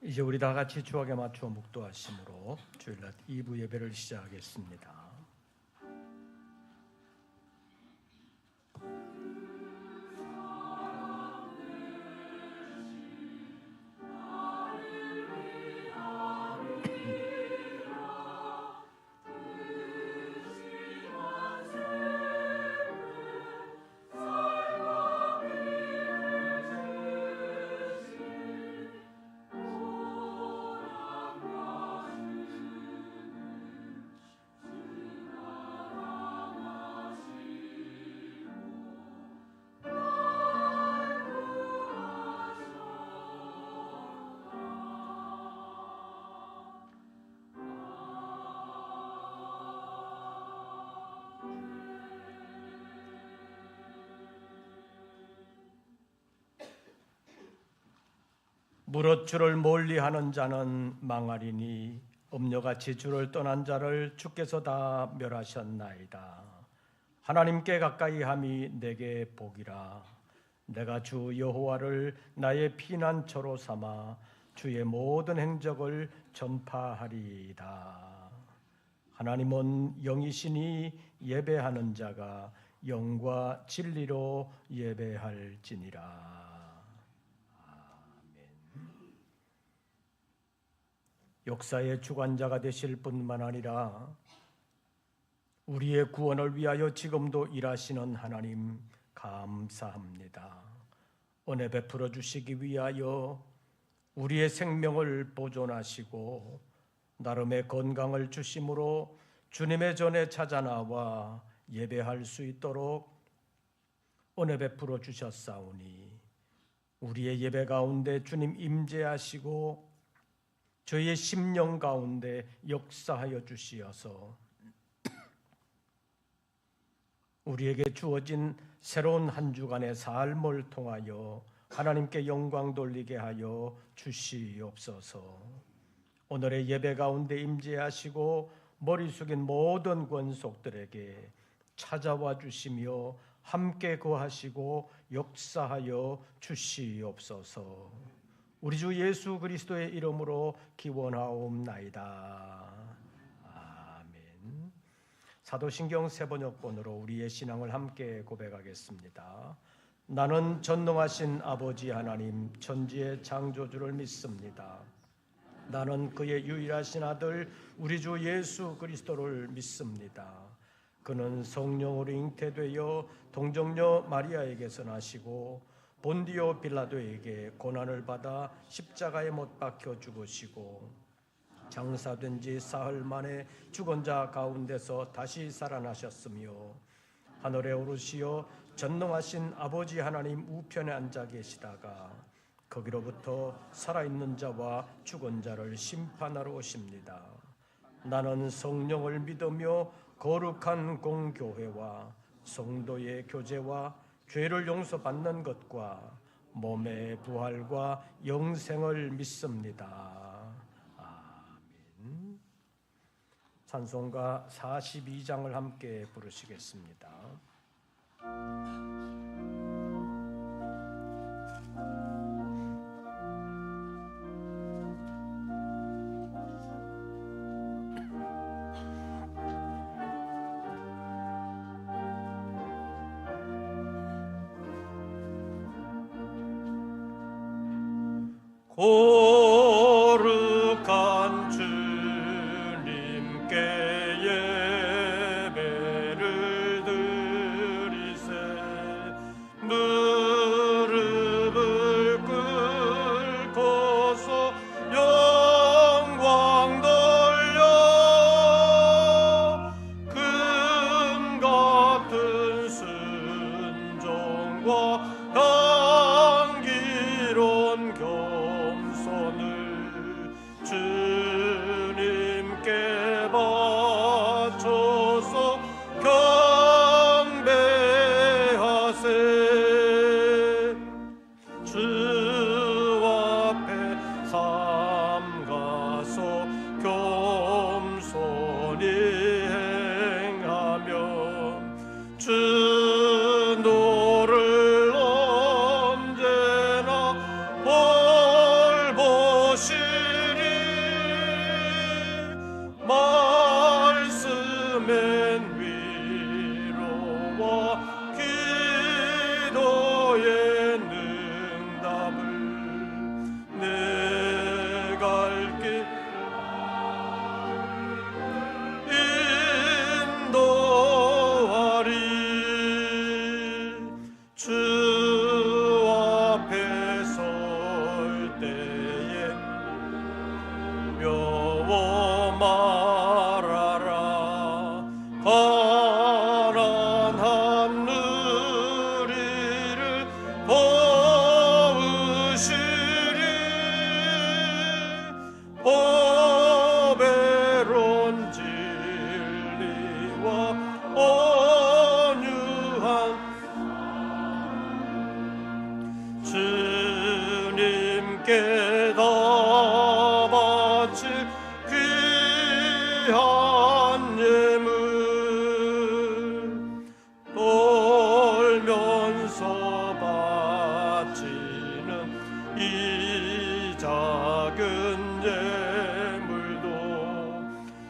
이제 우리 다 같이 주악에 맞춰 묵도하심으로 주일날 2부 예배를 시작하겠습니다. 무릇 주를 멀리하는 자는 망하리니 음녀같이 주를 떠난 자를 주께서 다 멸하셨나이다. 하나님께 가까이함이 내게 복이라. 내가 주 여호와를 나의 피난처로 삼아 주의 모든 행적을 전파하리이다. 하나님은 영이시니 예배하는 자가 영과 진리로 예배할지니라. 역사의 주관자가 되실 뿐만 아니라 우리의 구원을 위하여 지금도 일하시는 하나님 감사합니다. 은혜 베풀어 주시기 위하여 우리의 생명을 보존하시고 나름의 건강을 주심으로 주님의 전에 찾아나와 예배할 수 있도록 은혜 베풀어 주셨사오니 우리의 예배 가운데 주님 임재하시고 저희의 심령 가운데 역사하여 주시어서 우리에게 주어진 새로운 한 주간의 삶을 통하여 하나님께 영광 돌리게 하여 주시옵소서. 오늘의 예배 가운데 임재하시고 머리 숙인 모든 권속들에게 찾아와 주시며 함께 거하시고 역사하여 주시옵소서. 우리 주 예수 그리스도의 이름으로 기원하옵나이다. 아멘. 사도신경 세번역본으로 우리의 신앙을 함께 고백하겠습니다. 나는 전능하신 아버지 하나님 천지의 창조주를 믿습니다. 나는 그의 유일하신 아들 우리 주 예수 그리스도를 믿습니다. 그는 성령으로 잉태되어 동정녀 마리아에게서 나시고 본디오 빌라도에게 고난을 받아 십자가에 못 박혀 죽으시고 장사된 지 사흘 만에 죽은 자 가운데서 다시 살아나셨으며 하늘에 오르시어 전능하신 아버지 하나님 우편에 앉아 계시다가 거기로부터 살아있는 자와 죽은 자를 심판하러 오십니다. 나는 성령을 믿으며 거룩한 공교회와 성도의 교제와 죄를 용서받는 것과 몸의 부활과 영생을 믿습니다. 아멘. 찬송가 42장을 함께 부르시겠습니다. 거룩한 주님께 예배를 드리세. 무릎을 꿇고서 영광 돌려 금 같은 순종과 향기로운 겸손을 주 길 인도하리. 주 앞에 설 때에 묘워 말하라. 가난한 누리를 도우시리. 보배로운 진리와 온유한 주님께 다 바칠 귀한 예물 돌면서 바치는 이 작은 예물도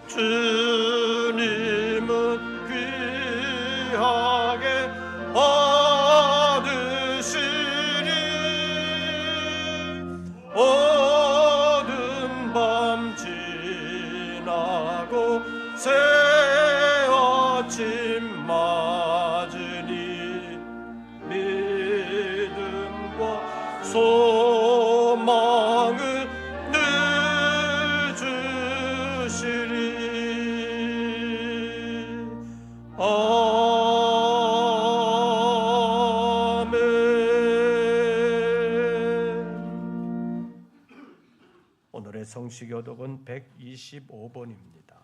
주님은 귀하게 받으시리. 어두운 밤 지나고 새 아침 맞으니 믿음과 소망을 늘 주시리. 오늘의 성시교독은 125번입니다.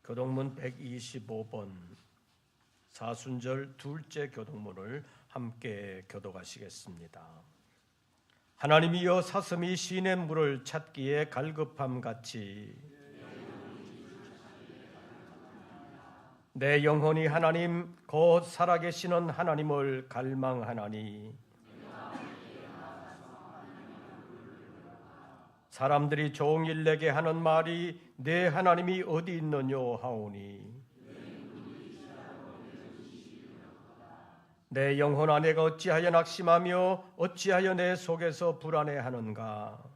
교독문 125번 사순절 둘째 교독문을 함께 교독하시겠습니다. 하나님이여 사슴이 시냇 물을 찾기에 갈급함 같이 내 영혼이 하나님 곧 살아계시는 하나님을 갈망하나니 사람들이 종일 내게 하는 말이 내 하나님이 어디 있느뇨 하오니 내 영혼아 내가 어찌하여 낙심하며 어찌하여 내 속에서 불안해하는가.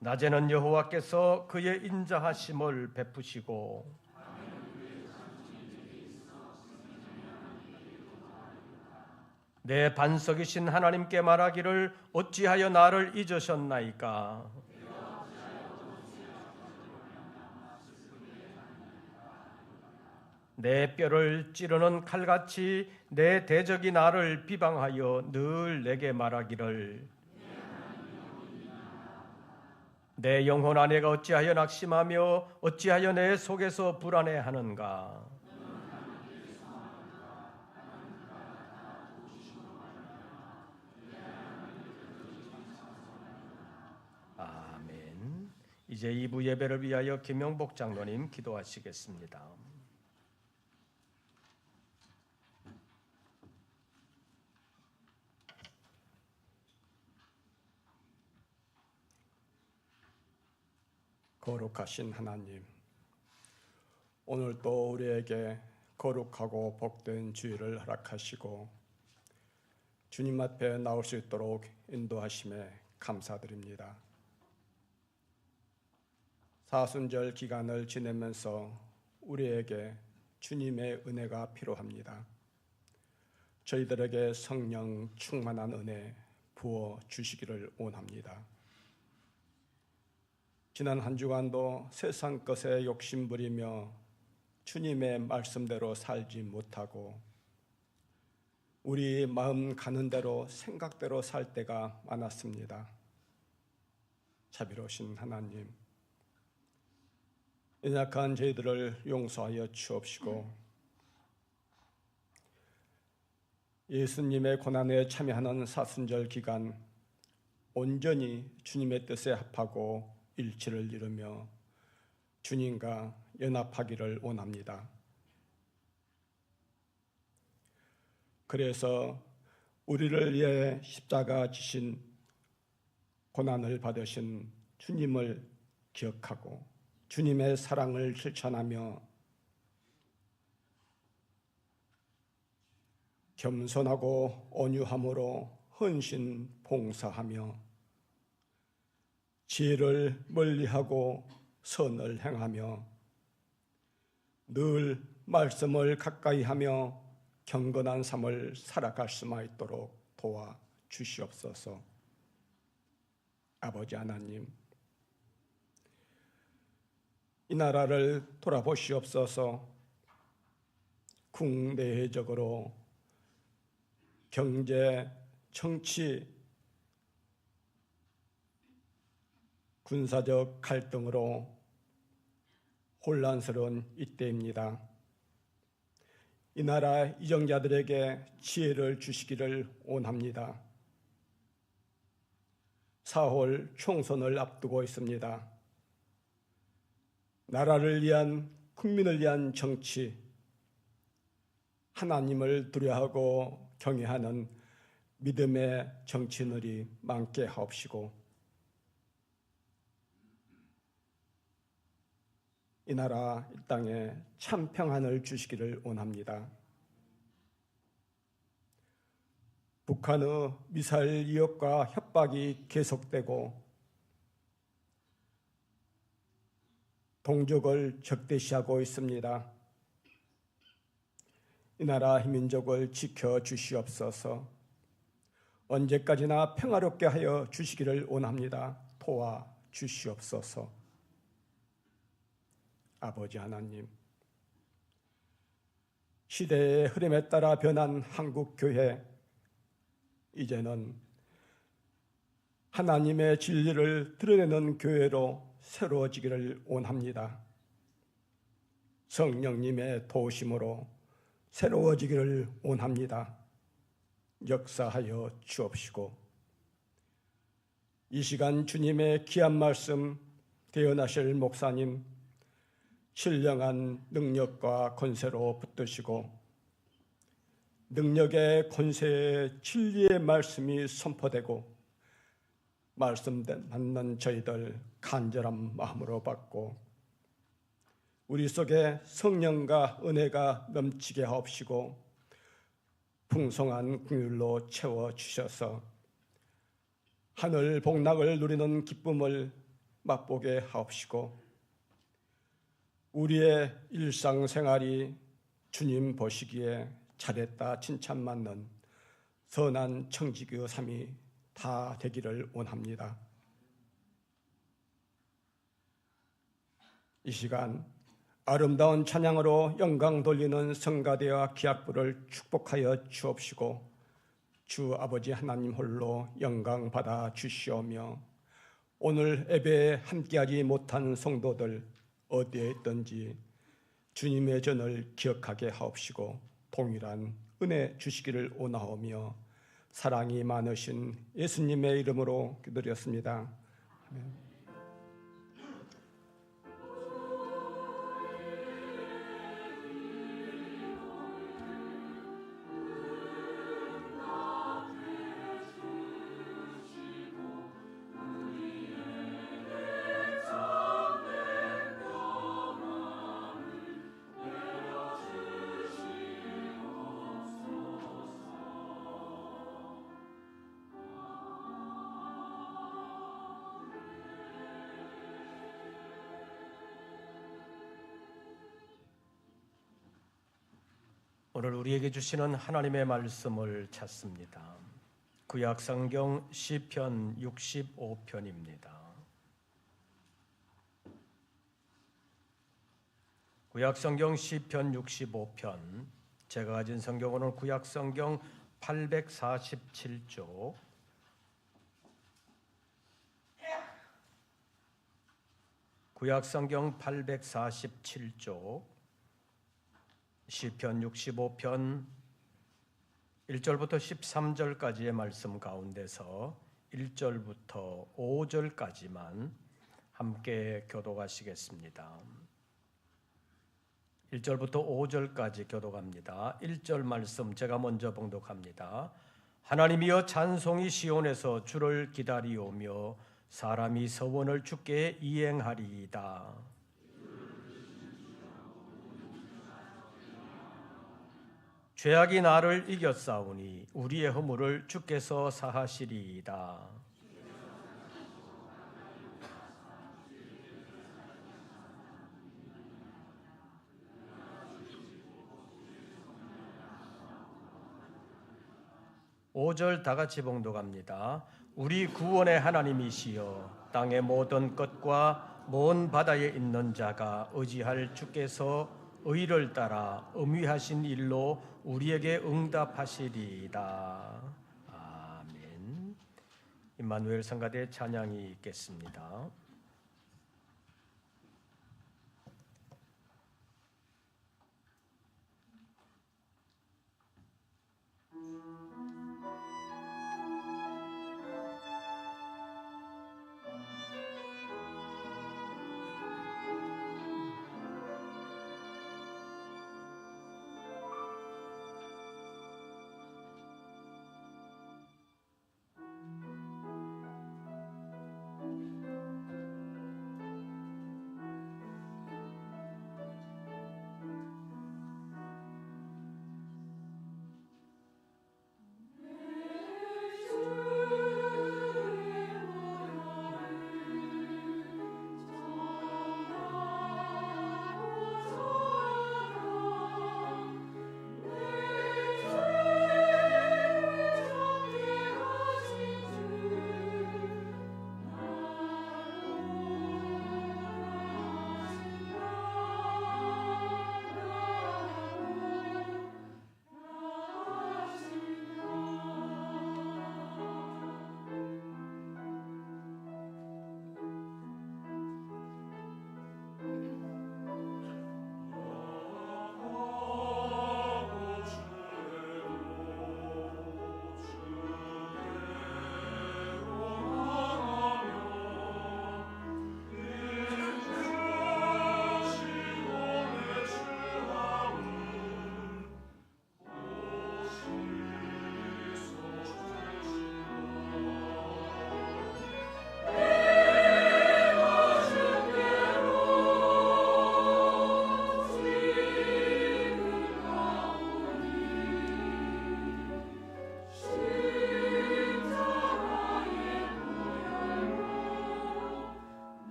낮에는 여호와께서 그의 인자하심을 베푸시고 내 반석이신 하나님께 말하기를 어찌하여 나를 잊으셨나이까. 내 뼈를 찌르는 칼같이 내 대적이 나를 비방하여 늘 내게 말하기를 내 영혼아 내가 어찌하여 낙심하며 어찌하여 내 속에서 불안해하는가. 아멘. 이제 2부 예배를 위하여 김영복 장로님 기도하시겠습니다. 거룩하신 하나님, 오늘 또 우리에게 거룩하고 복된 주일을 허락하시고 주님 앞에 나올 수 있도록 인도하심에 감사드립니다. 사순절 기간을 지내면서 우리에게 주님의 은혜가 필요합니다. 저희들에게 성령 충만한 은혜 부어 주시기를 원합니다. 지난 한 주간도 세상 것에 욕심부리며 주님의 말씀대로 살지 못하고 우리 마음 가는 대로 생각대로 살 때가 많았습니다. 자비로우신 하나님, 연약한 저희들을 용서하여 주옵시고 예수님의 고난에 참여하는 사순절 기간 온전히 주님의 뜻에 합하고 일치를 이루며 주님과 연합하기를 원합니다. 그래서 우리를 위해 십자가 지신 고난을 받으신 주님을 기억하고 주님의 사랑을 실천하며 겸손하고 온유함으로 헌신 봉사하며 지혜를 멀리하고 선을 행하며 늘 말씀을 가까이하며 경건한 삶을 살아갈 수만 있도록 도와 주시옵소서. 아버지 하나님, 이 나라를 돌아보시옵소서. 국내적으로 경제, 정치, 군사적 갈등으로 혼란스러운 이때입니다. 이 나라 이정자들에게 지혜를 주시기를 원합니다. 4월 총선을 앞두고 있습니다. 나라를 위한, 국민을 위한 정치, 하나님을 두려워하고 경외하는 믿음의 정치인들이 많게 하옵시고 이 나라, 이 땅에 참 평안을 주시기를 원합니다. 북한의 미사일 위협과 협박이 계속되고 동족을 적대시하고 있습니다. 이 나라 민족을 지켜주시옵소서. 언제까지나 평화롭게 하여 주시기를 원합니다. 도와주시옵소서. 아버지 하나님, 시대의 흐름에 따라 변한 한국교회, 이제는 하나님의 진리를 드러내는 교회로 새로워지기를 원합니다. 성령님의 도우심으로 새로워지기를 원합니다. 역사하여 주옵시고 이 시간 주님의 귀한 말씀 대언하실 목사님 신령한 능력과 권세로 붙드시고 능력의 권세의 진리의 말씀이 선포되고 말씀 받는 저희들 간절한 마음으로 받고 우리 속에 성령과 은혜가 넘치게 하옵시고 풍성한 긍휼로 채워주셔서 하늘 복락을 누리는 기쁨을 맛보게 하옵시고 우리의 일상생활이 주님 보시기에 잘했다 칭찬받는 선한 청지기의 삶이 다 되기를 원합니다. 이 시간 아름다운 찬양으로 영광 돌리는 성가대와 기악부를 축복하여 주옵시고 주 아버지 하나님 홀로 영광 받아 주시오며 오늘 예배에 함께하지 못한 성도들 어디에 있든지 주님의 전을 기억하게 하옵시고 동일한 은혜 주시기를 원하오며 사랑이 많으신 예수님의 이름으로 기도드렸습니다. 아멘. 오늘 우리에게 주시는 하나님의 말씀을 찾습니다. 구약성경 시편 65편입니다. 구약성경 시편 65편, 제가 가진 성경은 구약성경 847쪽, 구약성경 847쪽 시편 65편 1절부터 13절까지의 말씀 가운데서 1절부터 5절까지만 함께 교독하시겠습니다. 1절부터 5절까지 교독합니다. 1절 말씀 제가 먼저 봉독합니다. 하나님이여 찬송이 시온에서 주를 기다리오며 사람이 서원을 주께 이행하리이다. 죄악이 나를 이겼사오니 우리의 허물을 주께서 사하시리이다. 오절 다 같이 봉독합니다. 우리 구원의 하나님이시여 땅의 모든 것과 먼 바다에 있는 자가 의지할 주께서 의를 따라 엄위하신 일로 우리에게 응답하시리이다. 아멘. 임마누엘 성가대 찬양이 있겠습니다.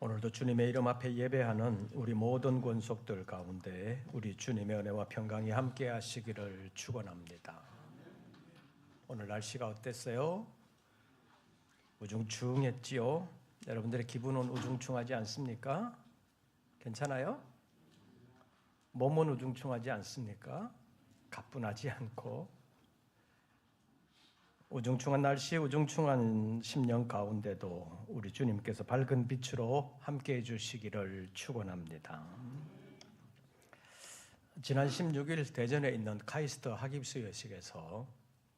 오늘도 주님의 이름 앞에 예배하는 우리 모든 권속들 가운데 우리 주님의 은혜와 평강이 함께 하시기를 축원합니다. 오늘 날씨가 어땠어요? 우중충했지요? 여러분들의 기분은 우중충하지 않습니까? 괜찮아요? 몸은 우중충하지 않습니까? 가뿐하지 않고 우중충한 날씨, 우중충한 심령 가운데도 우리 주님께서 밝은 빛으로 함께해 주시기를 축원합니다. 지난 16일 대전에 있는 카이스트 학입수여식에서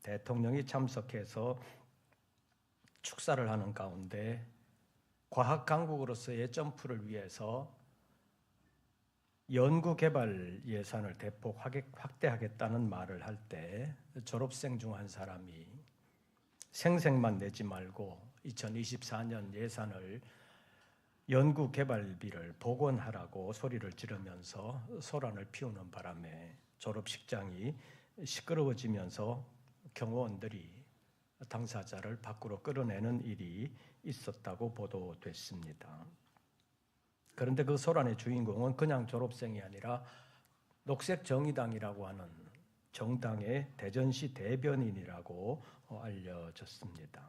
대통령이 참석해서 축사를 하는 가운데 과학 강국으로서의 점프를 위해서 연구개발 예산을 대폭 확대하겠다는 말을 할 때 졸업생 중 한 사람이 생색만 내지 말고 2024년 예산을 연구개발비를 복원하라고 소리를 지르면서 소란을 피우는 바람에 졸업식장이 시끄러워지면서 경호원들이 당사자를 밖으로 끌어내는 일이 있었다고 보도됐습니다. 그런데 그 소란의 주인공은 그냥 졸업생이 아니라 녹색정의당이라고 하는 정당의 대전시 대변인이라고 알려졌습니다.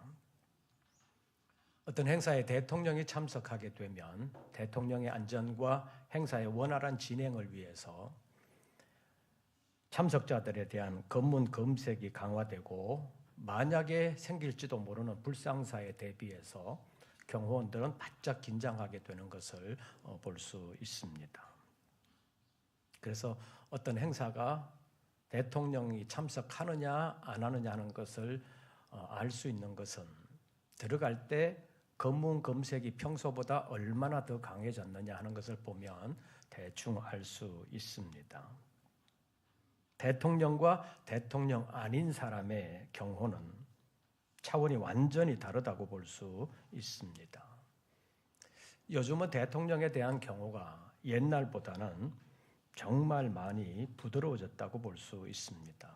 어떤 행사에 대통령이 참석하게 되면 대통령의 안전과 행사의 원활한 진행을 위해서 참석자들에 대한 검문 검색이 강화되고 만약에 생길지도 모르는 불상사에 대비해서 경호원들은 바짝 긴장하게 되는 것을 볼 수 있습니다. 그래서 어떤 행사가 대통령이 참석하느냐 안 하느냐 하는 것을 알 수 있는 것은 들어갈 때 검문 검색이 평소보다 얼마나 더 강해졌느냐 하는 것을 보면 대충 알 수 있습니다. 대통령과 대통령 아닌 사람의 경호는 차원이 완전히 다르다고 볼 수 있습니다. 요즘은 대통령에 대한 경호가 옛날보다는 정말 많이 부드러워졌다고 볼 수 있습니다.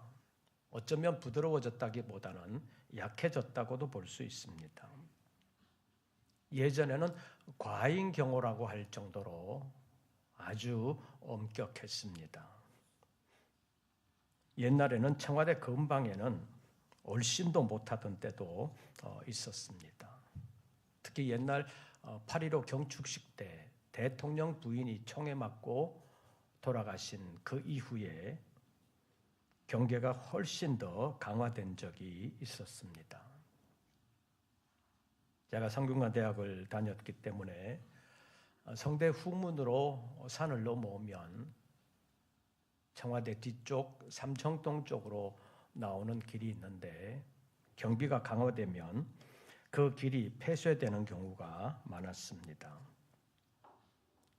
어쩌면 부드러워졌다기보다는 약해졌다고도 볼 수 있습니다. 예전에는 과잉 경호라고 할 정도로 아주 엄격했습니다. 옛날에는 청와대 근방에는 얼씬도 못하던 때도 있었습니다. 특히 옛날 8.15 경축식 때 대통령 부인이 총에 맞고 돌아가신 그 이후에 경계가 훨씬 더 강화된 적이 있었습니다. 제가 성균관대학을 다녔기 때문에 성대 후문으로 산을 넘어오면 청와대 뒤쪽 삼청동 쪽으로 나오는 길이 있는데 경비가 강화되면 그 길이 폐쇄되는 경우가 많았습니다.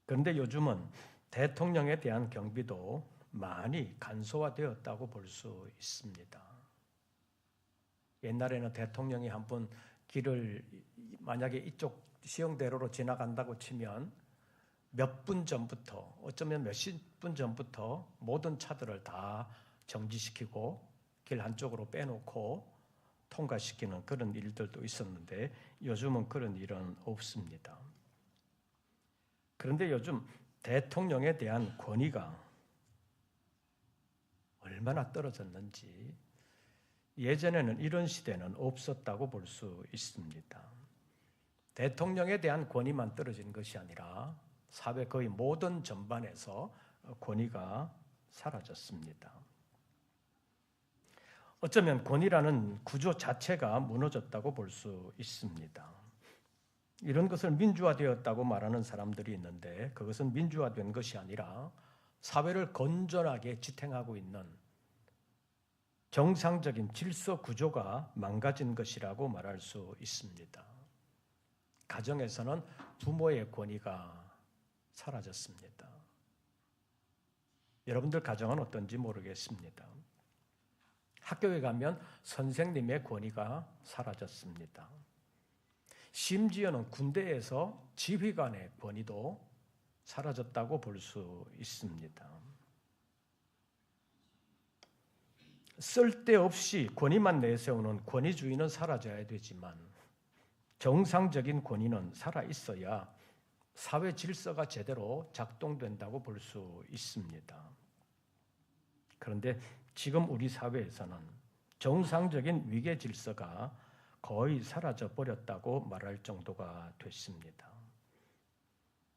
그런데 요즘은 대통령에 대한 경비도 많이 간소화되었다고 볼 수 있습니다. 옛날에는 대통령이 한 번 길을 만약에 이쪽 시흥대로로 지나간다고 치면 몇 분 전부터 어쩌면 몇십 분 전부터 모든 차들을 다 정지시키고 길 한쪽으로 빼놓고 통과시키는 그런 일들도 있었는데 요즘은 그런 일은 없습니다. 그런데 요즘 대통령에 대한 권위가 얼마나 떨어졌는지 예전에는 이런 시대는 없었다고 볼 수 있습니다. 대통령에 대한 권위만 떨어진 것이 아니라 사회 거의 모든 전반에서 권위가 사라졌습니다. 어쩌면 권위라는 구조 자체가 무너졌다고 볼 수 있습니다. 이런 것을 민주화되었다고 말하는 사람들이 있는데 그것은 민주화된 것이 아니라 사회를 건전하게 지탱하고 있는 정상적인 질서 구조가 망가진 것이라고 말할 수 있습니다. 가정에서는 부모의 권위가 사라졌습니다. 여러분들 가정은 어떤지 모르겠습니다. 학교에 가면 선생님의 권위가 사라졌습니다. 심지어는 군대에서 지휘관의 권위도 사라졌다고 볼 수 있습니다. 쓸데없이 권위만 내세우는 권위주의는 사라져야 되지만 정상적인 권위는 살아있어야 사회 질서가 제대로 작동된다고 볼 수 있습니다. 그런데 지금 우리 사회에서는 정상적인 위계 질서가 거의 사라져 버렸다고 말할 정도가 됐습니다.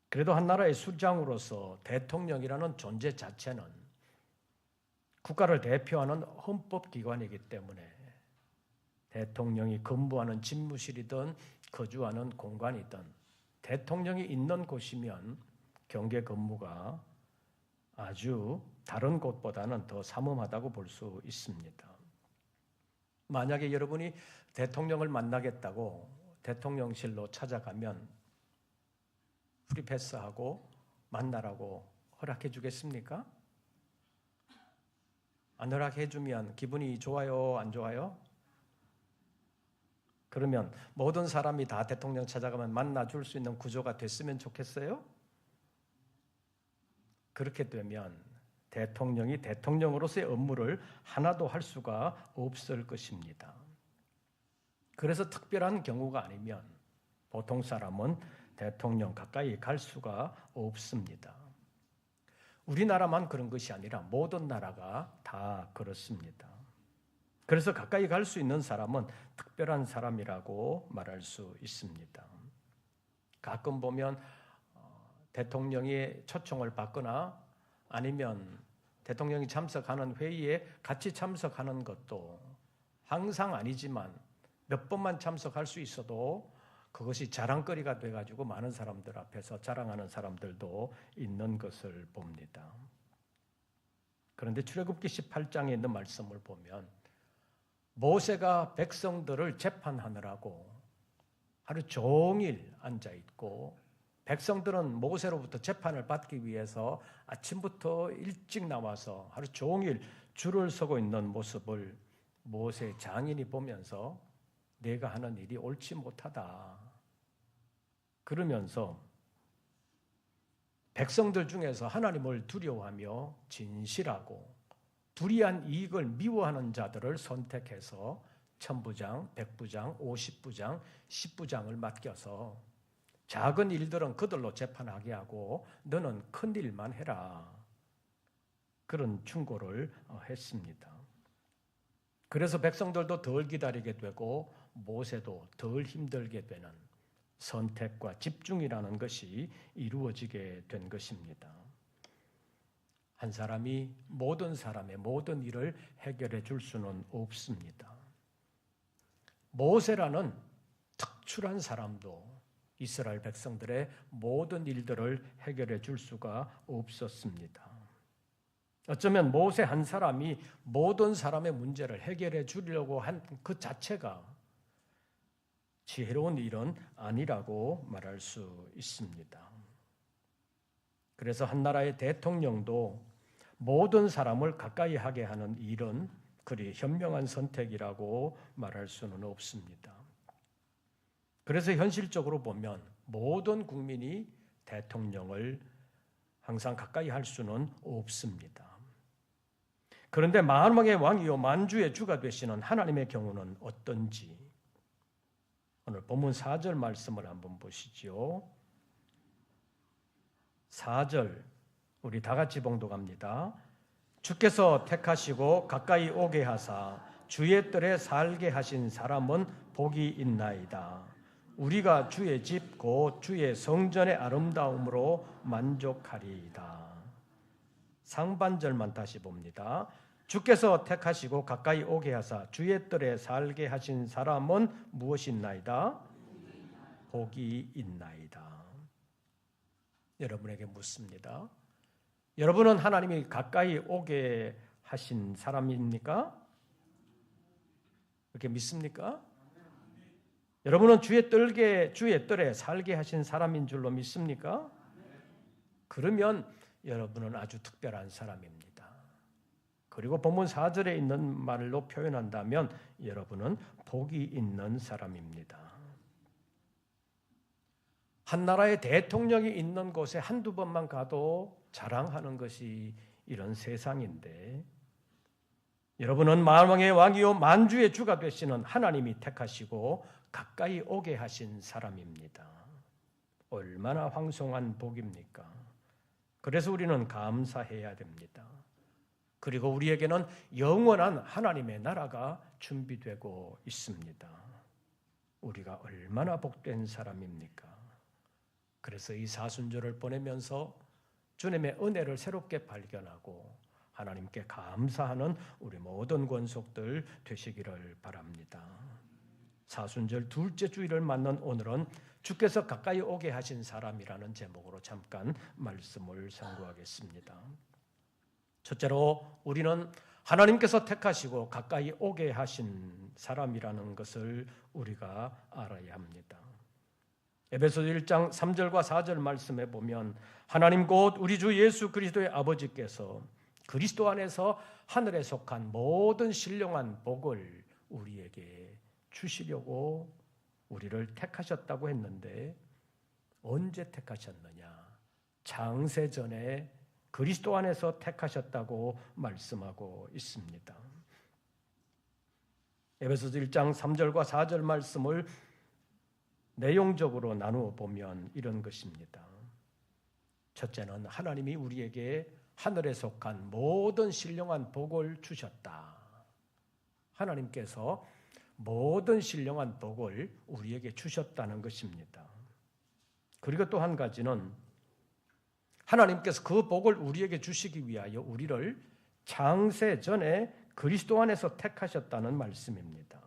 그래도 한 나라의 수장으로서 대통령이라는 존재 자체는 국가를 대표하는 헌법기관이기 때문에 대통령이 근무하는 집무실이든 거주하는 공간이든 대통령이 있는 곳이면 경계 근무가 아주 다른 곳보다는 더 삼엄하다고 볼 수 있습니다. 만약에 여러분이 대통령을 만나겠다고 대통령실로 찾아가면 프리패스하고 만나라고 허락해 주겠습니까? 안 허락해 주면 기분이 좋아요, 안 좋아요? 그러면 모든 사람이 다 대통령 찾아가면 만나줄 수 있는 구조가 됐으면 좋겠어요? 그렇게 되면 대통령이 대통령으로서의 업무를 하나도 할 수가 없을 것입니다. 그래서 특별한 경우가 아니면 보통 사람은 대통령 가까이 갈 수가 없습니다. 우리나라만 그런 것이 아니라 모든 나라가 다 그렇습니다. 그래서 가까이 갈 수 있는 사람은 특별한 사람이라고 말할 수 있습니다. 가끔 보면 대통령이 초청을 받거나 아니면 대통령이 참석하는 회의에 같이 참석하는 것도 항상 아니지만 몇 번만 참석할 수 있어도 그것이 자랑거리가 돼가지고 많은 사람들 앞에서 자랑하는 사람들도 있는 것을 봅니다. 그런데 출애굽기 18장에 있는 말씀을 보면 모세가 백성들을 재판하느라고 하루 종일 앉아있고 백성들은 모세로부터 재판을 받기 위해서 아침부터 일찍 나와서 하루 종일 줄을 서고 있는 모습을 모세 장인이 보면서 내가 하는 일이 옳지 못하다. 그러면서 백성들 중에서 하나님을 두려워하며 진실하고 불의한 이익을 미워하는 자들을 선택해서 1000부장, 100부장, 50부장, 10부장을 맡겨서 작은 일들은 그들로 재판하게 하고 너는 큰 일만 해라. 그런 충고를 했습니다. 그래서 백성들도 덜 기다리게 되고 모세도 덜 힘들게 되는 선택과 집중이라는 것이 이루어지게 된 것입니다. 한 사람이 모든 사람의 모든 일을 해결해 줄 수는 없습니다. 모세라는 특출한 사람도 이스라엘 백성들의 모든 일들을 해결해 줄 수가 없었습니다. 어쩌면 모세 한 사람이 모든 사람의 문제를 해결해 주려고 한 그 자체가 지혜로운 일은 아니라고 말할 수 있습니다. 그래서 한 나라의 대통령도 모든 사람을 가까이 하게 하는 일은 그리 현명한 선택이라고 말할 수는 없습니다. 그래서 현실적으로 보면 모든 국민이 대통령을 항상 가까이 할 수는 없습니다. 그런데 만왕의 왕이요 만주의 주가 되시는 하나님의 경우는 어떤지 오늘 본문 4절 말씀을 한번 보시죠. 4절 우리 다 같이 봉독합니다. 주께서 택하시고 가까이 오게 하사 주의 뜰에 살게 하신 사람은 복이 있나이다. 우리가 주의 집 곧 주의 성전의 아름다움으로 만족하리이다. 상반절만 다시 봅니다. 주께서 택하시고 가까이 오게 하사 주의 뜰에 살게 하신 사람은 무엇이나이다? 복이 있나이다. 여러분에게 묻습니다. 여러분은 하나님이 가까이 오게 하신 사람입니까? 그렇게 믿습니까? 여러분은 주의 뜰에 살게 하신 사람인 줄로 믿습니까? 그러면 여러분은 아주 특별한 사람입니다. 그리고 본문 4절에 있는 말로 표현한다면 여러분은 복이 있는 사람입니다. 한 나라의 대통령이 있는 곳에 한두 번만 가도 자랑하는 것이 이런 세상인데 여러분은 만왕의 왕이요 만주의 주가 되시는 하나님이 택하시고 가까이 오게 하신 사람입니다. 얼마나 황송한 복입니까? 그래서 우리는 감사해야 됩니다. 그리고 우리에게는 영원한 하나님의 나라가 준비되고 있습니다. 우리가 얼마나 복된 사람입니까? 그래서 이 사순절을 보내면서 주님의 은혜를 새롭게 발견하고 하나님께 감사하는 우리 모든 권속들 되시기를 바랍니다. 사순절 둘째 주일을 맞는 오늘은 주께서 가까이 오게 하신 사람이라는 제목으로 잠깐 말씀을 상고하겠습니다. 첫째로 우리는 하나님께서 택하시고 가까이 오게 하신 사람이라는 것을 우리가 알아야 합니다. 에베소서 1장 3절과 4절 말씀에 보면 하나님 곧 우리 주 예수 그리스도의 아버지께서 그리스도 안에서 하늘에 속한 모든 신령한 복을 우리에게 주시려고 우리를 택하셨다고 했는데 언제 택하셨느냐? 창세전에 그리스도 안에서 택하셨다고 말씀하고 있습니다. 에베소서 1장 3절과 4절 말씀을 내용적으로 나누어 보면 이런 것입니다. 첫째는 하나님이 우리에게 하늘에 속한 모든 신령한 복을 주셨다. 하나님께서 모든 신령한 복을 우리에게 주셨다는 것입니다. 그리고 또 한 가지는 하나님께서 그 복을 우리에게 주시기 위하여 우리를 창세 전에 그리스도 안에서 택하셨다는 말씀입니다.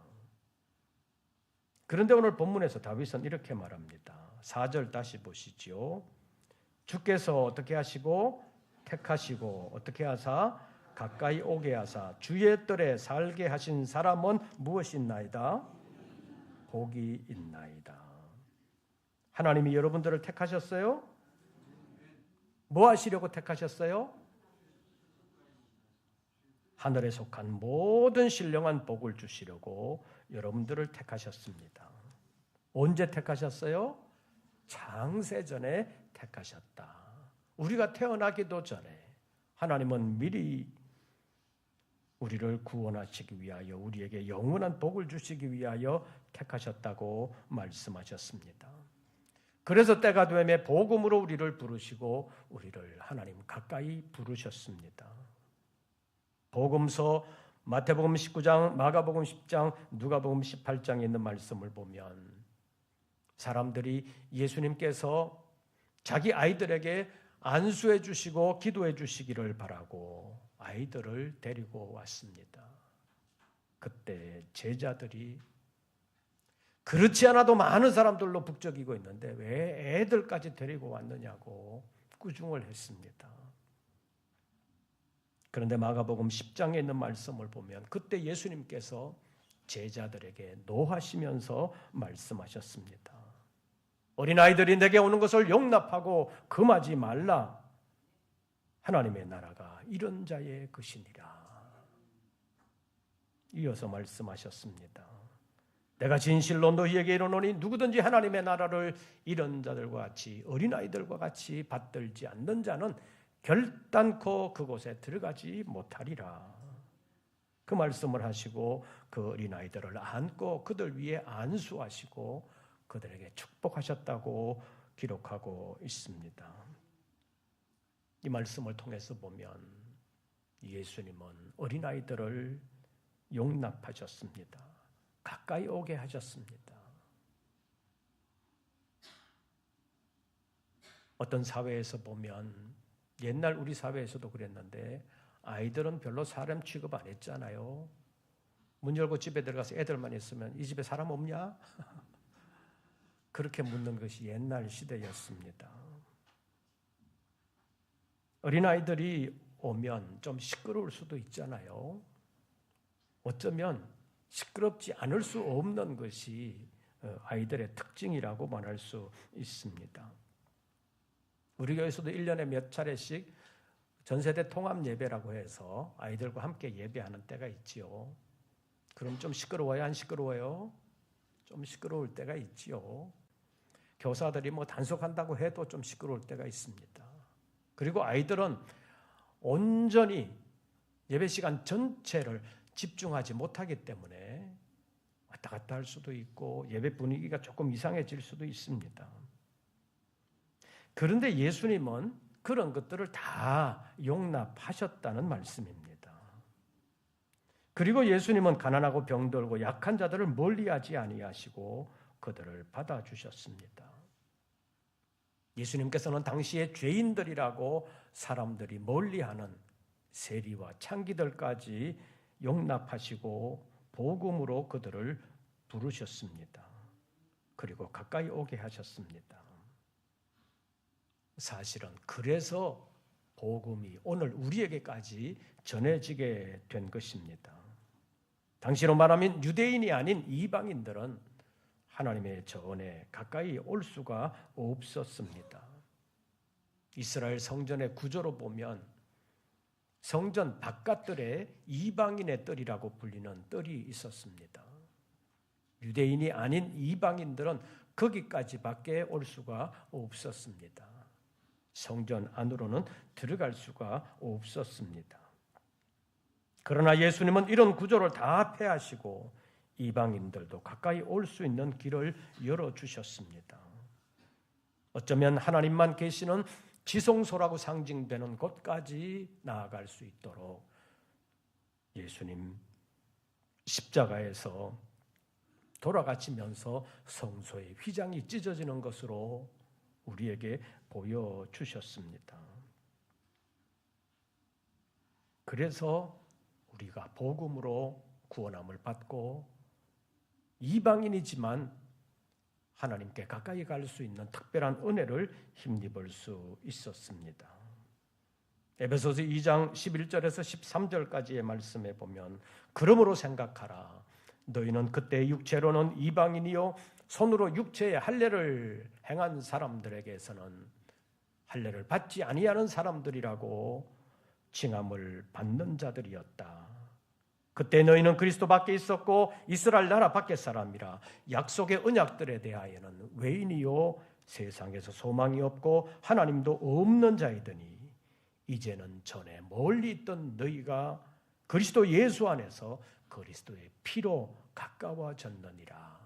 그런데 오늘 본문에서 다윗은 이렇게 말합니다. 4절 다시 보시죠. 주께서 어떻게 하시고 택하시고 어떻게 하사 가까이 오게 하사 주의 뜰에 살게 하신 사람은 무엇이 있나이다? 복이 있나이다. 하나님이 여러분들을 택하셨어요? 뭐 하시려고 택하셨어요? 하늘에 속한 모든 신령한 복을 주시려고 여러분들을 택하셨습니다. 언제 택하셨어요? 창세전에 택하셨다. 우리가 태어나기도 전에 하나님은 미리 우리를 구원하시기 위하여 우리에게 영원한 복을 주시기 위하여 택하셨다고 말씀하셨습니다. 그래서 때가 되매 복음으로 우리를 부르시고 우리를 하나님 가까이 부르셨습니다. 복음서 마태복음 19장, 마가복음 10장, 누가복음 18장에 있는 말씀을 보면 사람들이 예수님께서 자기 아이들에게 안수해 주시고 기도해 주시기를 바라고 아이들을 데리고 왔습니다. 그때 제자들이 그렇지 않아도 많은 사람들로 북적이고 있는데 왜 애들까지 데리고 왔느냐고 꾸중을 했습니다. 그런데 마가복음 10장에 있는 말씀을 보면 그때 예수님께서 제자들에게 노하시면서 말씀하셨습니다. 어린아이들이 내게 오는 것을 용납하고 금하지 말라. 하나님의 나라가 이런 자의 것이니라. 이어서 말씀하셨습니다. 내가 진실로 너희에게 이르노니 누구든지 하나님의 나라를 이런 자들과 같이 어린아이들과 같이 받들지 않는 자는 결단코 그곳에 들어가지 못하리라. 그 말씀을 하시고 그 어린아이들을 안고 그들 위에 안수하시고 그들에게 축복하셨다고 기록하고 있습니다. 이 말씀을 통해서 보면 예수님은 어린아이들을 용납하셨습니다. 가까이 오게 하셨습니다. 어떤 사회에서 보면 옛날 우리 사회에서도 그랬는데 아이들은 별로 사람 취급 안 했잖아요. 문 열고 집에 들어가서 애들만 있으면 이 집에 사람 없냐? 그렇게 묻는 것이 옛날 시대였습니다. 어린아이들이 오면 좀 시끄러울 수도 있잖아요. 어쩌면 시끄럽지 않을 수 없는 것이 아이들의 특징이라고 말할 수 있습니다. 우리 교회에서도 1년에 몇 차례씩 전세대 통합 예배라고 해서 아이들과 함께 예배하는 때가 있지요. 그럼 좀 시끄러워요? 안 시끄러워요? 좀 시끄러울 때가 있지요. 교사들이 뭐 단속한다고 해도 좀 시끄러울 때가 있습니다. 그리고 아이들은 온전히 예배 시간 전체를 집중하지 못하기 때문에 왔다 갔다 할 수도 있고 예배 분위기가 조금 이상해질 수도 있습니다. 그런데 예수님은 그런 것들을 다 용납하셨다는 말씀입니다. 그리고 예수님은 가난하고 병들고 약한 자들을 멀리하지 아니하시고 그들을 받아주셨습니다. 예수님께서는 당시에 죄인들이라고 사람들이 멀리하는 세리와 창기들까지 용납하시고 복음으로 그들을 부르셨습니다. 그리고 가까이 오게 하셨습니다. 사실은 그래서 복음이 오늘 우리에게까지 전해지게 된 것입니다. 당시로 말하면 유대인이 아닌 이방인들은 하나님의 전에 가까이 올 수가 없었습니다. 이스라엘 성전의 구조로 보면 성전 바깥들에 이방인의 뜰이라고 불리는 뜰이 있었습니다. 유대인이 아닌 이방인들은 거기까지밖에 올 수가 없었습니다. 성전 안으로는 들어갈 수가 없었습니다. 그러나 예수님은 이런 구조를 다 폐하시고 이방인들도 가까이 올 수 있는 길을 열어주셨습니다. 어쩌면 하나님만 계시는 지성소라고 상징되는 곳까지 나아갈 수 있도록 예수님 십자가에서 돌아가시면서 성소의 휘장이 찢어지는 것으로 우리에게 보여주셨습니다. 그래서 우리가 복음으로 구원함을 받고 이방인이지만 하나님께 가까이 갈 수 있는 특별한 은혜를 힘입을 수 있었습니다. 에베소서 2장 11절에서 13절까지의 말씀에 보면 그러므로 생각하라. 너희는 그때 육체로는 이방인이요 손으로 육체의 할례를 행한 사람들에게서는 할례를 받지 아니하는 사람들이라고 칭함을 받는 자들이었다. 그때 너희는 그리스도 밖에 있었고 이스라엘 나라 밖의 사람이라. 약속의 언약들에 대하여는 외인이요 세상에서 소망이 없고 하나님도 없는 자이더니 이제는 전에 멀리 있던 너희가 그리스도 예수 안에서 그리스도의 피로 가까워졌느니라.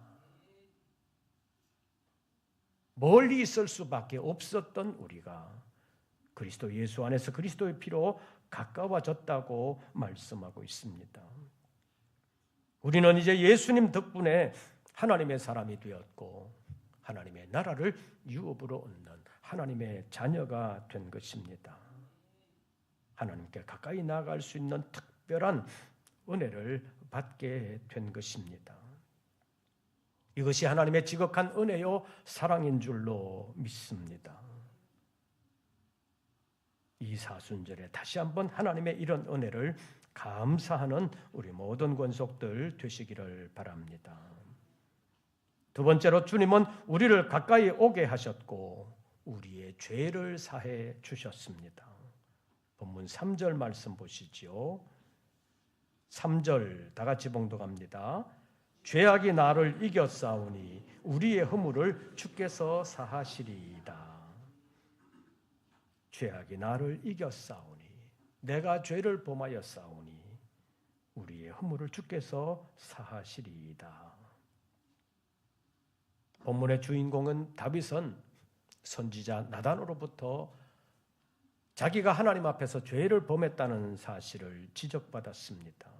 멀리 있을 수밖에 없었던 우리가 그리스도 예수 안에서 그리스도의 피로 가까워졌다고 말씀하고 있습니다. 우리는 이제 예수님 덕분에 하나님의 사람이 되었고 하나님의 나라를 유업으로 얻는 하나님의 자녀가 된 것입니다. 하나님께 가까이 나아갈 수 있는 특별한 은혜를 받게 된 것입니다. 이것이 하나님의 지극한 은혜요 사랑인 줄로 믿습니다. 이 사순절에 다시 한번 하나님의 이런 은혜를 감사하는 우리 모든 권속들 되시기를 바랍니다. 두 번째로 주님은 우리를 가까이 오게 하셨고 우리의 죄를 사해 주셨습니다. 본문 3절 말씀 보시죠. 3절 다 같이 봉독합니다. 죄악이 나를 이겼사오니 우리의 허물을 주께서 사하시리이다. 죄악이 나를 이겼사오니 내가 죄를 범하였사오니 우리의 허물을 주께서 사하시리이다. 본문의 주인공은 다윗은 선지자 나단으로부터 자기가 하나님 앞에서 죄를 범했다는 사실을 지적받았습니다.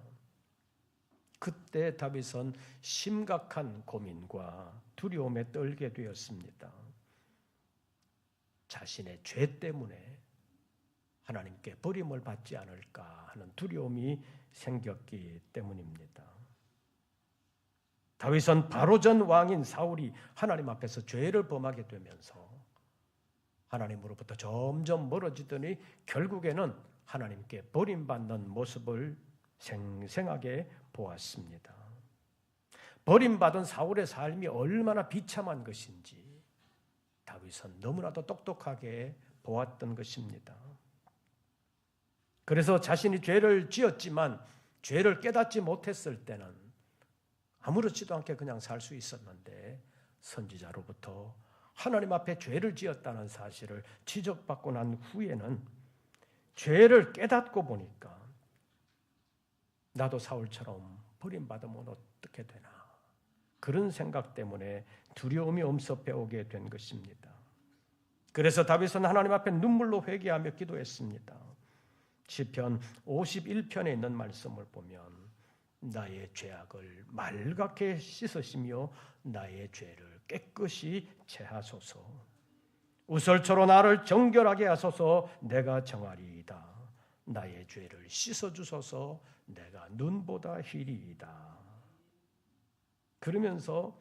그때 다윗은 심각한 고민과 두려움에 떨게 되었습니다. 자신의 죄 때문에 하나님께 버림을 받지 않을까 하는 두려움이 생겼기 때문입니다. 다윗은 바로 전 왕인 사울이 하나님 앞에서 죄를 범하게 되면서 하나님으로부터 점점 멀어지더니 결국에는 하나님께 버림받는 모습을 생생하게 보았습니다. 버림받은 사울의 삶이 얼마나 비참한 것인지 다윗은 너무나도 똑똑하게 보았던 것입니다. 그래서 자신이 죄를 지었지만 죄를 깨닫지 못했을 때는 아무렇지도 않게 그냥 살 수 있었는데 선지자로부터 하나님 앞에 죄를 지었다는 사실을 지적받고 난 후에는 죄를 깨닫고 보니까 나도 사울처럼 버림받으면 어떻게 되나 그런 생각 때문에 두려움이 엄습해 오게 된 것입니다. 그래서 다윗은 하나님 앞에 눈물로 회개하며 기도했습니다. 시편 51편에 있는 말씀을 보면 나의 죄악을 말갛게 씻으시며 나의 죄를 깨끗이 제하소서. 우설초로 나를 정결하게 하소서. 내가 정하리이다. 나의 죄를 씻어주소서. 내가 눈보다 희리이다. 그러면서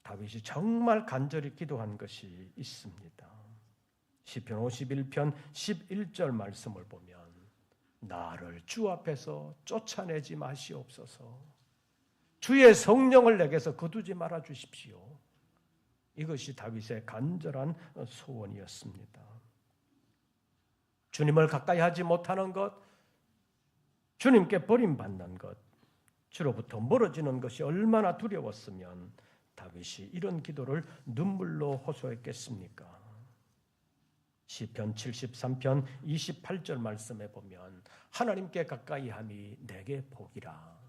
다윗이 정말 간절히 기도한 것이 있습니다. 시편 51편 11절 말씀을 보면 나를 주 앞에서 쫓아내지 마시옵소서. 주의 성령을 내게서 거두지 말아 주십시오. 이것이 다윗의 간절한 소원이었습니다. 주님을 가까이 하지 못하는 것, 주님께 버림받는 것, 주로부터 멀어지는 것이 얼마나 두려웠으면 다윗이 이런 기도를 눈물로 호소했겠습니까? 시편 73편 28절 말씀에 보면 하나님께 가까이 함이 내게 복이라.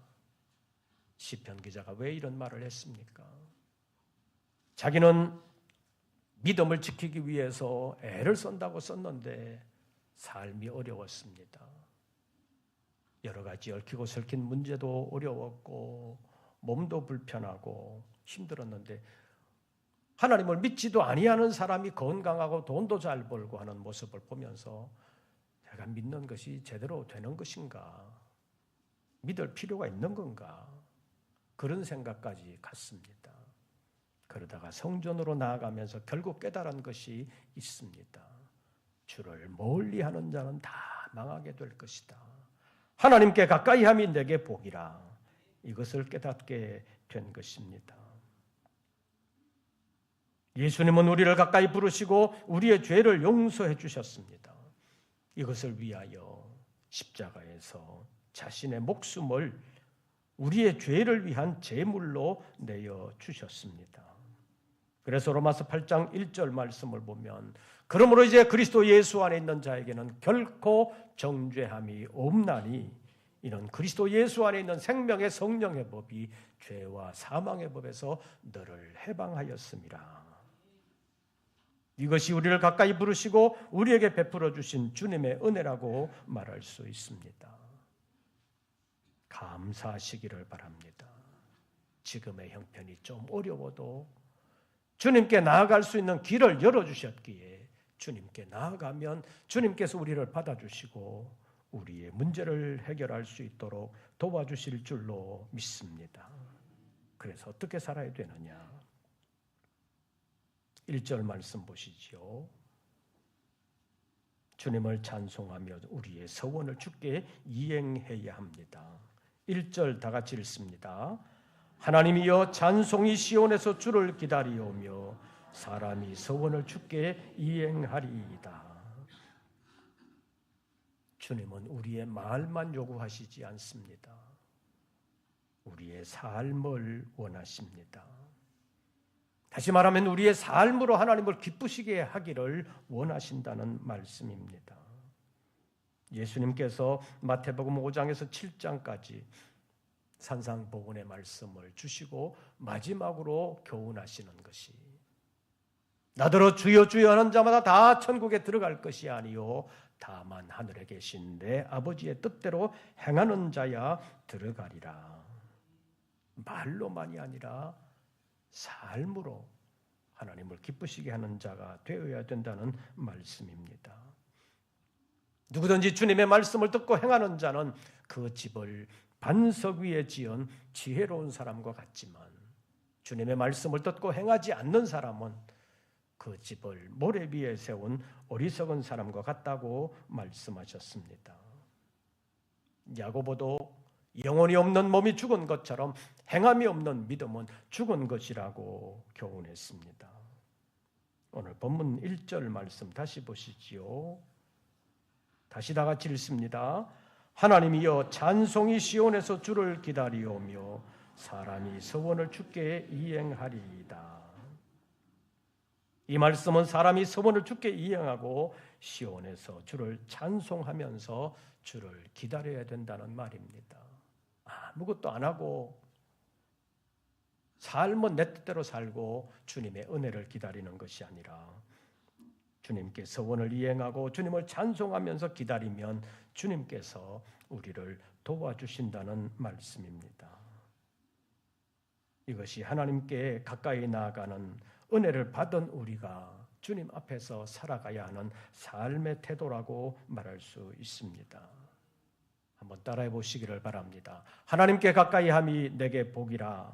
시편 기자가 왜 이런 말을 했습니까? 자기는 믿음을 지키기 위해서 애를 쓴다고 썼는데 삶이 어려웠습니다. 여러 가지 얽히고 설킨 문제도 어려웠고 몸도 불편하고 힘들었는데 하나님을 믿지도 아니하는 사람이 건강하고 돈도 잘 벌고 하는 모습을 보면서 제가 믿는 것이 제대로 되는 것인가? 믿을 필요가 있는 건가? 그런 생각까지 갔습니다. 그러다가 성전으로 나아가면서 결국 깨달은 것이 있습니다. 주를 멀리하는 자는 다 망하게 될 것이다. 하나님께 가까이 함이 내게 복이라. 이것을 깨닫게 된 것입니다. 예수님은 우리를 가까이 부르시고 우리의 죄를 용서해 주셨습니다. 이것을 위하여 십자가에서 자신의 목숨을 우리의 죄를 위한 제물로 내어 주셨습니다. 그래서 로마서 8장 1절 말씀을 보면 그러므로 이제 그리스도 예수 안에 있는 자에게는 결코 정죄함이 없나니 이는 그리스도 예수 안에 있는 생명의 성령의 법이 죄와 사망의 법에서 너를 해방하였음이라. 이것이 우리를 가까이 부르시고 우리에게 베풀어 주신 주님의 은혜라고 말할 수 있습니다. 감사하시기를 바랍니다. 지금의 형편이 좀 어려워도 주님께 나아갈 수 있는 길을 열어주셨기에 주님께 나아가면 주님께서 우리를 받아주시고 우리의 문제를 해결할 수 있도록 도와주실 줄로 믿습니다. 그래서 어떻게 살아야 되느냐? 1절 말씀 보시죠. 주님을 찬송하며 우리의 서원을 주께 이행해야 합니다. 1절 다 같이 읽습니다. 하나님이여 찬송이 시온에서 주를 기다리오며 사람이 서원을 주께 이행하리이다. 주님은 우리의 말만 요구하시지 않습니다. 우리의 삶을 원하십니다. 다시 말하면 우리의 삶으로 하나님을 기쁘시게 하기를 원하신다는 말씀입니다. 예수님께서 마태복음 5장에서 7장까지 산상복음의 말씀을 주시고 마지막으로 교훈하시는 것이 나더러 주여 주여 하는 자마다 다 천국에 들어갈 것이 아니요 다만 하늘에 계신 내 아버지의 뜻대로 행하는 자야 들어가리라. 말로만이 아니라 삶으로 하나님을 기쁘시게 하는 자가 되어야 된다는 말씀입니다. 누구든지 주님의 말씀을 듣고 행하는 자는 그 집을 반석 위에 지은 지혜로운 사람과 같지만 주님의 말씀을 듣고 행하지 않는 사람은 그 집을 모래 위에 세운 어리석은 사람과 같다고 말씀하셨습니다. 야고보도 영혼이 없는 몸이 죽은 것처럼 행함이 없는 믿음은 죽은 것이라고 교훈했습니다. 오늘 본문 1절 말씀 다시 보시지요. 다시 다 같이 읽습니다. 하나님이여 찬송이 시온에서 주를 기다리오며 사람이 서원을 주께 이행하리이다. 이 말씀은 사람이 서원을 주께 이행하고 시온에서 주를 찬송하면서 주를 기다려야 된다는 말입니다. 아무것도 안 하고 삶은 내 뜻대로 살고 주님의 은혜를 기다리는 것이 아니라 주님께 서원을 이행하고 주님을 찬송하면서 기다리면 주님께서 우리를 도와주신다는 말씀입니다. 이것이 하나님께 가까이 나아가는 은혜를 받은 우리가 주님 앞에서 살아가야 하는 삶의 태도라고 말할 수 있습니다. 한번 따라해 보시기를 바랍니다. 하나님께 가까이 함이 내게 복이라.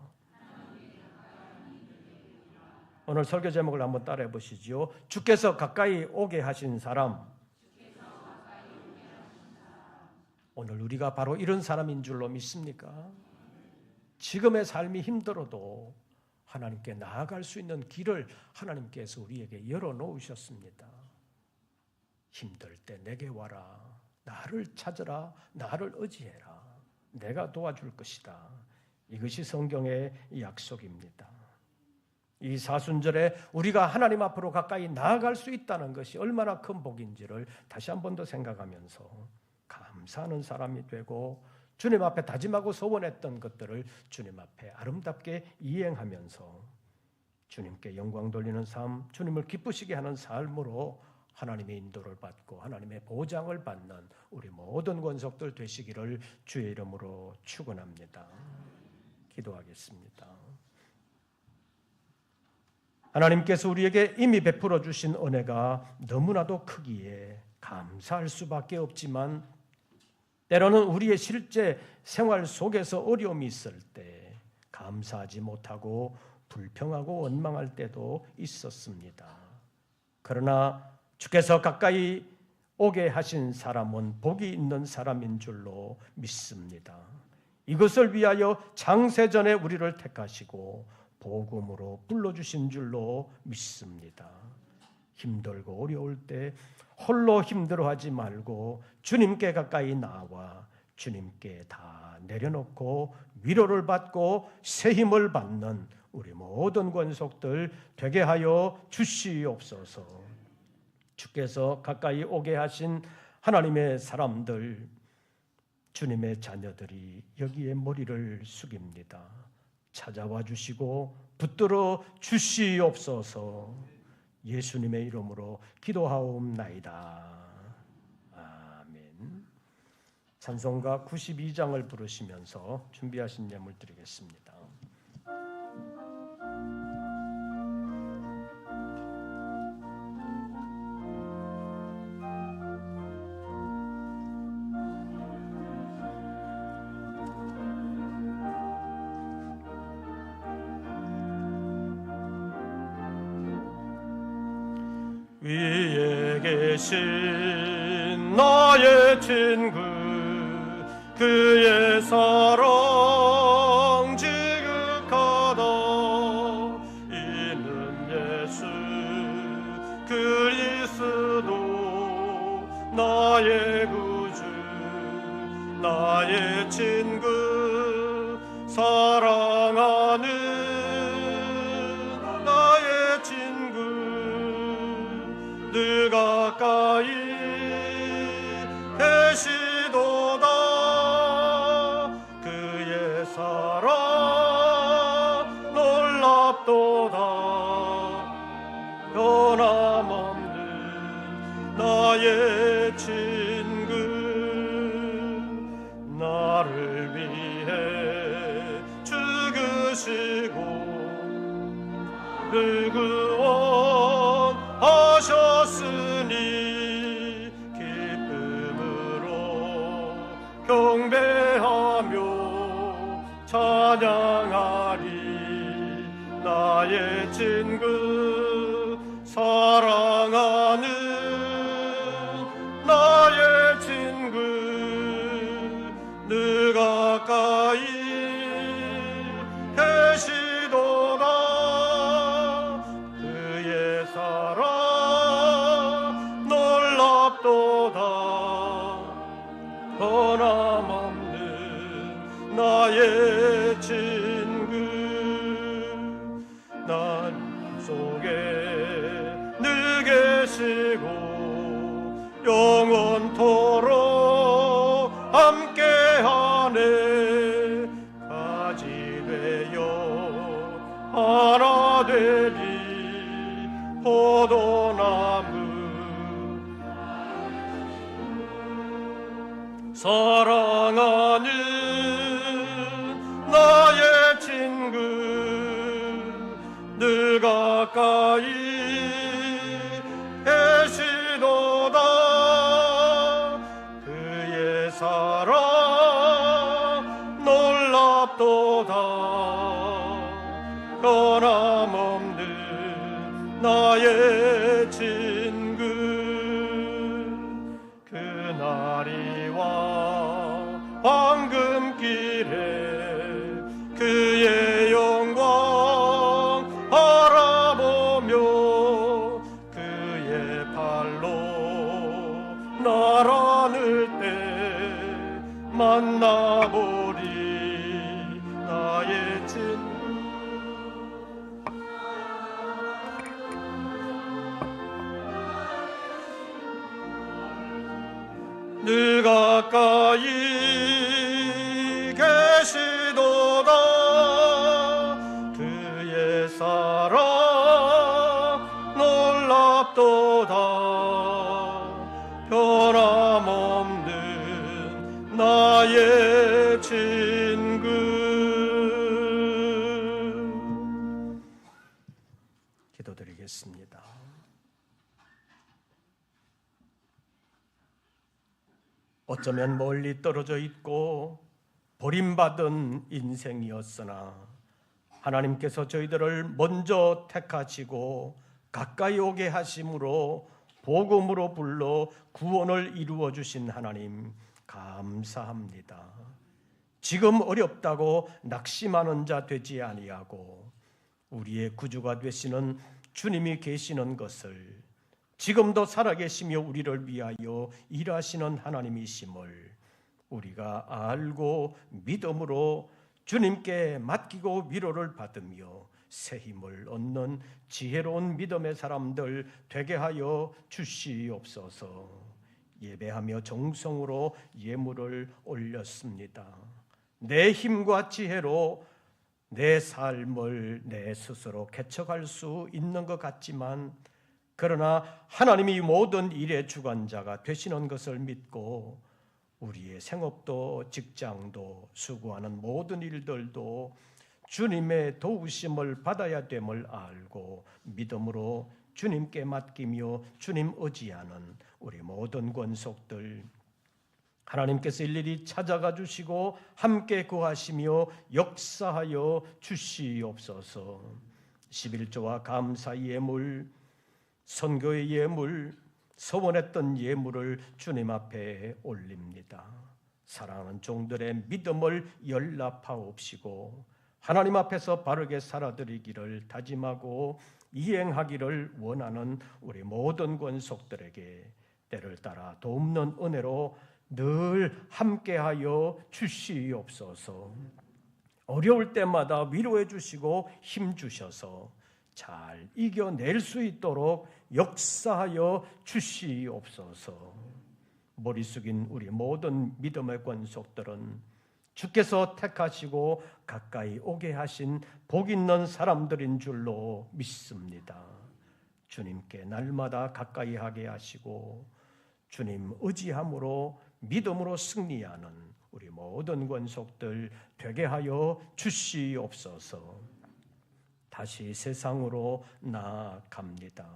오늘 설교 제목을 한번 따라해 보시죠. 주께서 가까이 오게 하신 사람. 오늘 우리가 바로 이런 사람인 줄로 믿습니까? 지금의 삶이 힘들어도 하나님께 나아갈 수 있는 길을 하나님께서 우리에게 열어놓으셨습니다. 힘들 때 내게 와라. 나를 찾으라. 나를 의지해라. 내가 도와줄 것이다. 이것이 성경의 약속입니다. 이 사순절에 우리가 하나님 앞으로 가까이 나아갈 수 있다는 것이 얼마나 큰 복인지를 다시 한 번 더 생각하면서 감사하는 사람이 되고 주님 앞에 다짐하고 소원했던 것들을 주님 앞에 아름답게 이행하면서 주님께 영광 돌리는 삶, 주님을 기쁘시게 하는 삶으로 하나님의 인도를 받고 하나님의 보장을 받는 우리 모든 권속들 되시기를 주의 이름으로 축원합니다. 기도하겠습니다. 하나님께서 우리에게 이미 베풀어 주신 은혜가 너무나도 크기에 감사할 수밖에 없지만 때로는 우리의 실제 생활 속에서 어려움이 있을 때 감사하지 못하고 불평하고 원망할 때도 있었습니다. 그러나 주께서 가까이 오게 하신 사람은 복이 있는 사람인 줄로 믿습니다. 이것을 위하여 창세전에 우리를 택하시고 복음으로 불러주신 줄로 믿습니다. 힘들고 어려울 때 홀로 힘들어하지 말고 주님께 가까이 나와 주님께 다 내려놓고 위로를 받고 새 힘을 받는 우리 모든 권속들 되게 하여 주시옵소서. 주께서 가까이 오게 하신 하나님의 사람들, 주님의 자녀들이 여기에 머리를 숙입니다. 찾아와 주시고 붙들어 주시옵소서. 예수님의 이름으로 기도하옵나이다. 아멘. 찬송가 92장을 부르시면서 준비하신 예물 드리겠습니다. 위에 계신 나의 친구 그의 사랑 지극하다. 이는 예수 그리스도 나의 구주 나의 친구 사랑하는 나의 친구 늘 가까이 계시도다. 그의 사랑 놀랍도다. 변함없는 나의 친구 나를 위해 죽으시고 늘 구원하셨으니 기쁨으로 경배하며 찬양하리. 나의 친구 사랑하는 나의 친구 늘 가까이 계시도다. 그의 사랑 놀랍도다. 변함없는 나의 친구 난 속에 늘 계시고 영원토록 함께하네. 가지 되어 하나 되리 포도나무 사랑하는 나의 친구 늘 가까이 계시도다. 그의 사랑 놀랍도다. 변함없는 나의 친구 그날이 와 황금길에 그의 영광 바라보며 그의 팔로 날 안을 때 만나보리 나의 친구. 늘 가까이 계시도다. 그의 사랑 놀랍도다. 변함없는 나의 친구. 기도드리겠습니다. 어쩌면 멀리 떨어져 있고 버림받은 인생이었으나 하나님께서 저희들을 먼저 택하시고 가까이 오게 하심으로 복음으로 불러 구원을 이루어 주신 하나님 감사합니다. 지금 어렵다고 낙심하는 자 되지 아니하고 우리의 구주가 되시는 주님이 계시는 것을, 지금도 살아계시며 우리를 위하여 일하시는 하나님이심을 우리가 알고 믿음으로 주님께 맡기고 위로를 받으며 새 힘을 얻는 지혜로운 믿음의 사람들 되게 하여 주시옵소서. 예배하며 정성으로 예물을 올렸습니다. 내 힘과 지혜로 내 삶을 내 스스로 개척할 수 있는 것 같지만, 그러나 하나님이 모든 일의 주관자가 되시는 것을 믿고 우리의 생업도 직장도 수고하는 모든 일들도 주님의 도우심을 받아야 됨을 알고 믿음으로 주님께 맡기며 주님 의지하는 우리 모든 권속들 하나님께서 일일이 찾아가 주시고 함께 구하시며 역사하여 주시옵소서. 11조와 감사의 예물, 선교의 예물, 서원했던 예물을 주님 앞에 올립니다. 사랑하는 종들의 믿음을 연락하옵시고 하나님 앞에서 바르게 살아드리기를 다짐하고 이행하기를 원하는 우리 모든 권속들에게 때를 따라 돕는 은혜로 늘 함께하여 주시옵소서. 어려울 때마다 위로해 주시고 힘 주셔서 잘 이겨낼 수 있도록 역사하여 주시옵소서. 머리 숙인 우리 모든 믿음의 권속들은 주께서 택하시고 가까이 오게 하신 복 있는 사람들인 줄로 믿습니다. 주님께 날마다 가까이 하게 하시고 주님 의지함으로 믿음으로 승리하는 우리 모든 권속들 되게 하여 주시옵소서. 다시 세상으로 나아갑니다.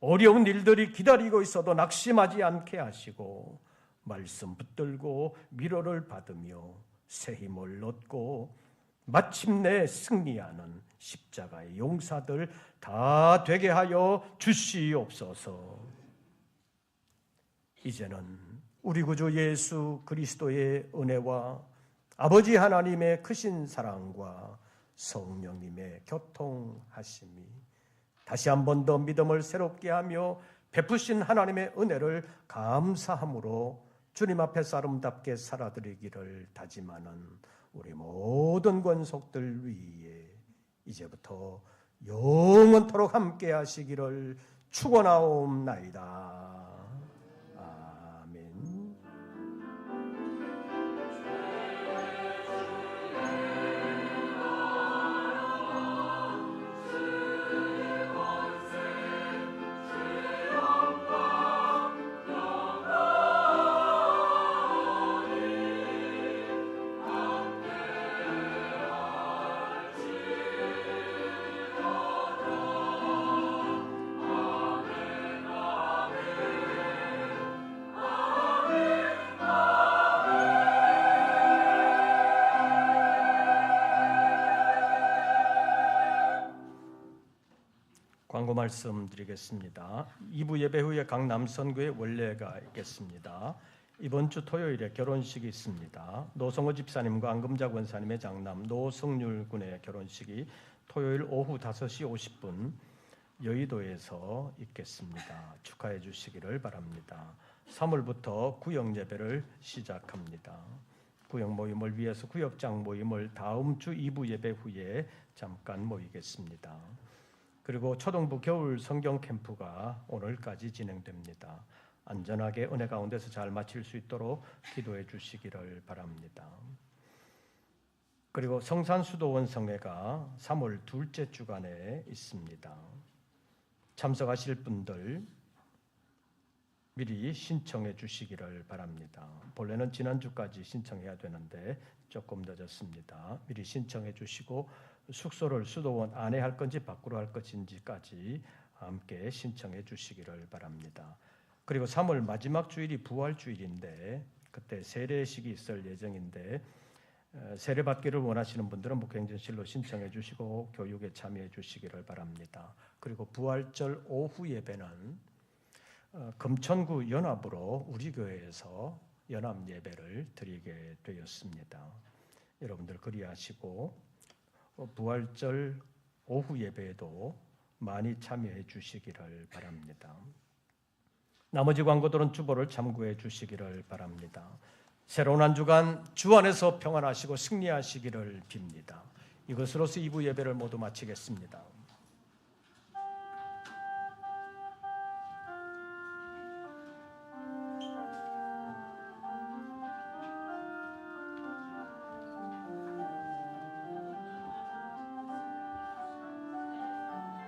어려운 일들이 기다리고 있어도 낙심하지 않게 하시고 말씀 붙들고 위로를 받으며 새 힘을 얻고 마침내 승리하는 십자가의 용사들 다 되게 하여 주시옵소서. 이제는 우리 구주 예수 그리스도의 은혜와 아버지 하나님의 크신 사랑과 성령님의 교통하심이 다시 한 번 더 믿음을 새롭게 하며 베푸신 하나님의 은혜를 감사함으로 주님 앞에서 아름답게 살아드리기를 다짐하는 우리 모든 권속들 위에 이제부터 영원토록 함께 하시기를 축원하옵나이다. 아멘. 경고 말씀드리겠습니다. 2부 예배 후에 각 남선교회 원례가 있겠습니다. 이번 주 토요일에 결혼식이 있습니다. 노성호 집사님과 안금자 권사님의 장남 노성률 군의 결혼식이 토요일 오후 5시 50분 여의도에서 있겠습니다. 축하해 주시기를 바랍니다. 3월부터 구역 예배를 시작합니다. 구역 모임을 위해서 구역장 모임을 다음 주 2부 예배 후에 잠깐 모이겠습니다. 그리고 초등부 겨울 성경 캠프가 오늘까지 진행됩니다. 안전하게 은혜 가운데서 잘 마칠 수 있도록 기도해 주시기를 바랍니다. 그리고 성산수도원 성회가 3월 둘째 주간에 있습니다. 참석하실 분들 미리 신청해 주시기를 바랍니다. 본래는 지난주까지 신청해야 되는데 조금 늦었습니다. 미리 신청해 주시고 숙소를 수도원 안에 할 건지 밖으로 할 것인지까지 함께 신청해 주시기를 바랍니다. 그리고 3월 마지막 주일이 부활주일인데 그때 세례식이 있을 예정인데 세례받기를 원하시는 분들은 목회행전실로 신청해 주시고 교육에 참여해 주시기를 바랍니다. 그리고 부활절 오후 예배는 금천구 연합으로 우리 교회에서 연합 예배를 드리게 되었습니다. 여러분들 그리하시고 부활절 오후 예배에도 많이 참여해 주시기를 바랍니다. 나머지 광고들은 주보를 참고해 주시기를 바랍니다. 새로운 한 주간 주 안에서 평안하시고 승리하시기를 빕니다. 이것으로서 2부 예배를 모두 마치겠습니다.